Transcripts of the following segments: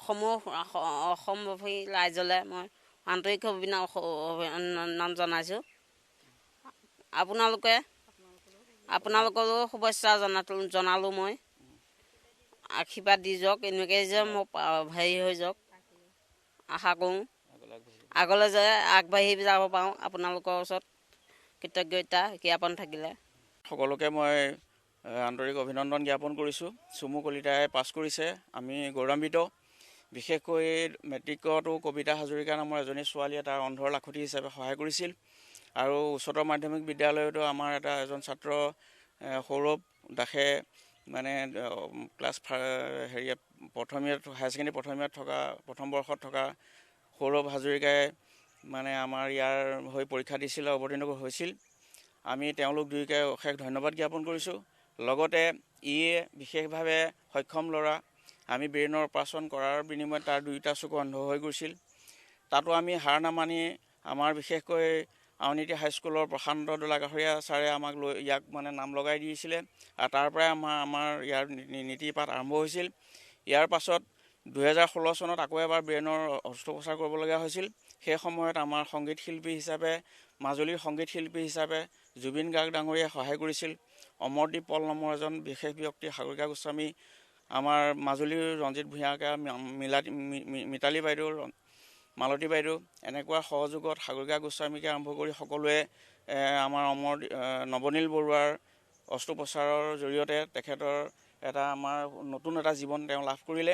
অসমবাসী ৰাইজলৈ মই আন্তৰিক অভিনন্দন জনাইছোঁ। আপোনালোকৰো শুভেচ্ছা জনালোঁ মই। আশীৰ্বাদ দি যাওক, এনেকৈ যে মোক হেৰি হৈ যাওক আশা কৰোঁ। আগলৈ যে আগবাঢ়ি যাব পাৰোঁ, আপোনালোকৰ ওচৰত কৃতজ্ঞতা জ্ঞাপন থাকিলে। সকলোকে মই আন্তৰিক অভিনন্দন জ্ঞাপন কৰিছোঁ। চুমু কলিতাই পাছ কৰিছে, আমি গৌৰৱান্বিত। বিশেষকৈ মেট্ৰিকতো কবিতা হাজৰিকা নামৰ এজনী ছোৱালীয়ে তাৰ অন্ধৰ লাখুটি হিচাপে সহায় কৰিছিল। আৰু উচ্চতৰ মাধ্যমিক বিদ্যালয়তো আমাৰ এজন ছাত্ৰ সৌৰভ দাসে মানে ক্লাছ প্ৰথম ইয়াত হায়াৰ ছেকেণ্ডেৰী প্ৰথম বৰ্ষত থকা সৌৰভ হাজৰিকাই মানে আমাৰ ইয়াৰ হৈ পৰীক্ষা দিছিল, অৱতীৰ্ণ হৈছিল। আমি তেওঁলোক দুয়োকে অশেষ ধন্যবাদ জ্ঞাপন কৰিছোঁ। লগতে বিশেষভাৱে সক্ষম ল'ৰা, আমি ব্ৰেইনৰ অপাৰেশ্যন কৰাৰ বিনিময়ত তাৰ দুয়োটা চকু অন্ধ হৈ গৈছিল। তাতো আমি হাৰ নামানি আমাৰ বিশেষকৈ আউনীআটী হাইস্কুলৰ প্ৰশান্ত দোলাগাহৰীয়া ছাৰে ইয়াক মানে নাম লগাই দিছিলে। আৰু তাৰ পৰাই আমাৰ ইয়াৰ নীতিপাঠ আৰম্ভ হৈছিল। ইয়াৰ পাছত 2016 চনত আকৌ এবাৰ ব্ৰেইনৰ অস্ত্ৰোপচাৰ কৰিবলগীয়া হৈছিল। সেই সময়ত আমাৰ মাজুলীৰ সংগীত শিল্পী হিচাপে জুবিন গাৰ্গ ডাঙৰীয়াই সহায় কৰিছিল। অমৰদ্বীপ পল নামৰ এজন বিশেষ ব্যক্তি, সাগৰিকা গোস্বামী, আমাৰ মাজুলীৰ ৰঞ্জিত ভূঞাকা, মিতালী বাইদেউ, মালতী বাইদেউ, এনেকুৱা সহযোগত সাগৰিকা গোস্বামীকে আৰম্ভ কৰি সকলোৱে আমাৰ নৱনীল বৰুৱাৰ অস্ত্ৰোপচাৰৰ জৰিয়তে তেখেতৰ আমাৰ নতুন এটা জীৱন তেওঁ লাভ কৰিলে।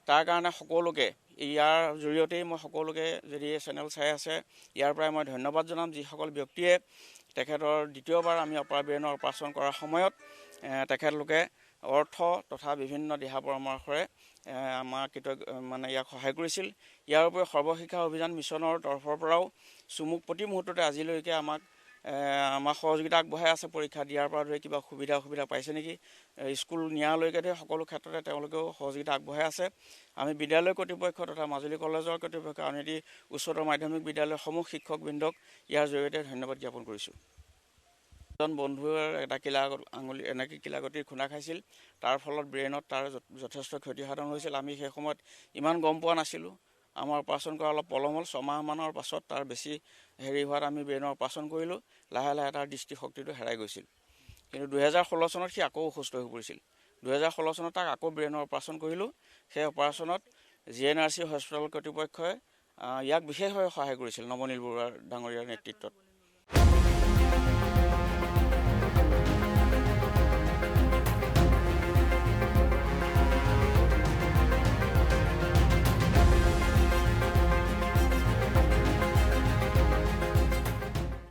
তাৰ কাৰণে সকলোকে ইয়াৰ জৰিয়তেই মই সকলোকে, যদি এই চেনেল চাই আছে, ইয়াৰ পৰাই মই ধন্যবাদ জনাম, যিসকল ব্যক্তিয়ে তেখেতৰ দ্বিতীয়বাৰ আমি ব্ৰেইনৰ অপাৰেশ্যন কৰাৰ সময়ত তেখেতলোকে অৰ্থ তথা বিভিন্ন দিহা পৰামৰ্শৰে আমাক ইয়াক সহায় কৰিছিল। ইয়াৰ উপৰি সৰ্বশিক্ষা অভিযান মিছনৰ তৰফৰ পৰাও চুমুক প্ৰতি মুহূৰ্ততে আজিলৈকে আমাক সহযোগিতা আগবঢ়াই আছে। পৰীক্ষা দিয়াৰ পৰা ধৰি কিবা অসুবিধা পাইছে নেকি, স্কুল নিয়ালৈকে ধৰি সকলো ক্ষেত্ৰতে তেওঁলোকেও সহযোগিতা আগবঢ়াই আছে। আমি বিদ্যালয় কৰ্তৃপক্ষ তথা মাজুলী কলেজৰ কৰ্তৃপক্ষ, আউনীআটী উচ্চতৰ মাধ্যমিক বিদ্যালয়সমূহ শিক্ষকবৃন্দক ইয়াৰ জৰিয়তে ধন্যবাদ জ্ঞাপন কৰিছোঁ। এজন বন্ধুৱে এটা কিলাগতিৰ খুন্দা খাইছিল, তাৰ ফলত ব্ৰেইনত তাৰ যথেষ্ট ক্ষতিসাধন হৈছিল। আমি সেই সময়ত ইমান গম পোৱা নাছিলোঁ। আমাৰ অপাৰেশ্যন কৰা অলপ পলম হ'ল। 6 মাহমানৰ পাছত তাৰ বেছি হোৱাত আমি ব্ৰেইনৰ অপাৰেশ্যন কৰিলোঁ। লাহে লাহে তাৰ দৃষ্টিশক্তিটো হেৰাই গৈছিল। কিন্তু 2016 চনত সি আকৌ অসুস্থ হৈ পৰিছিল। 2016 চনত তাক আকৌ ব্ৰেইনৰ অপাৰেশ্যন কৰিলোঁ। সেই অপাৰেশ্যনত GNRC হস্পিটেল কৰ্তৃপক্ষই ইয়াক বিশেষভাৱে সহায় কৰিছিল নৱনীল বৰুৱা ডাঙৰীয়াৰ নেতৃত্বত।